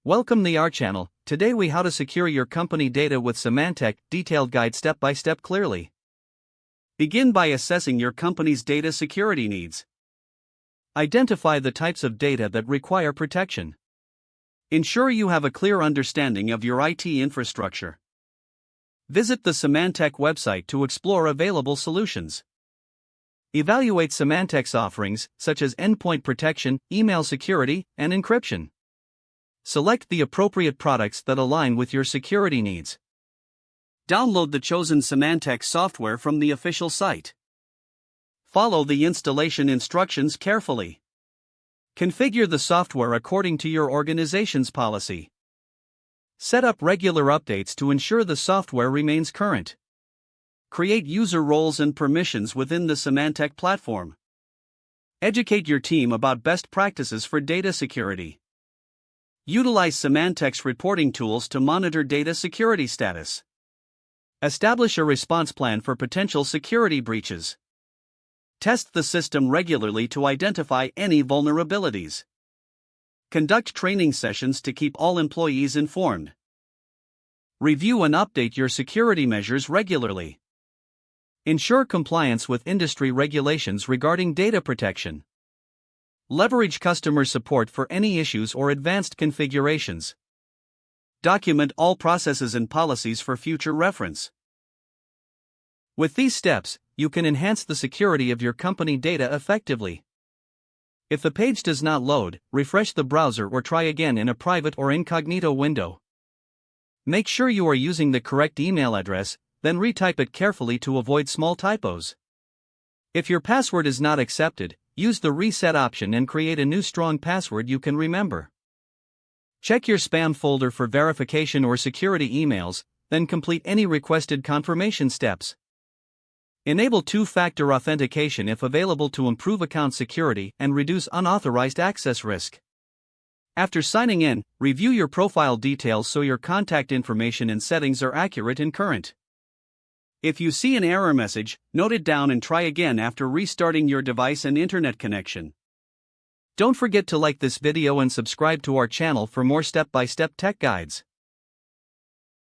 Welcome to our channel. Today we how to secure your company data with Symantec, detailed guide step by step clearly. Begin by assessing your company's data security needs. Identify the types of data that require protection. Ensure you have a clear understanding of your IT infrastructure. Visit the Symantec website to explore available solutions. Evaluate Symantec's offerings, such as endpoint protection, email security, and encryption. Select the appropriate products that align with your security needs. Download the chosen Symantec software from the official site. Follow the installation instructions carefully. Configure the software according to your organization's policy. Set up regular updates to ensure the software remains current. Create user roles and permissions within the Symantec platform. Educate your team about best practices for data security. Utilize Symantec's reporting tools to monitor data security status. Establish a response plan for potential security breaches. Test the system regularly to identify any vulnerabilities. Conduct training sessions to keep all employees informed. Review and update your security measures regularly. Ensure compliance with industry regulations regarding data protection. Leverage customer support for any issues or advanced configurations. Document all processes and policies for future reference. With these steps, you can enhance the security of your company data effectively. If the page does not load, refresh the browser or try again in a private or incognito window. Make sure you are using the correct email address, then retype it carefully to avoid small typos. If your password is not accepted, use the reset option and create a new strong password you can remember. Check your spam folder for verification or security emails, then complete any requested confirmation steps. Enable two-factor authentication if available to improve account security and reduce unauthorized access risk. After signing in, review your profile details so your contact information and settings are accurate and current. If you see an error message, note it down and try again after restarting your device and internet connection. Don't forget to like this video and subscribe to our channel for more step-by-step tech guides.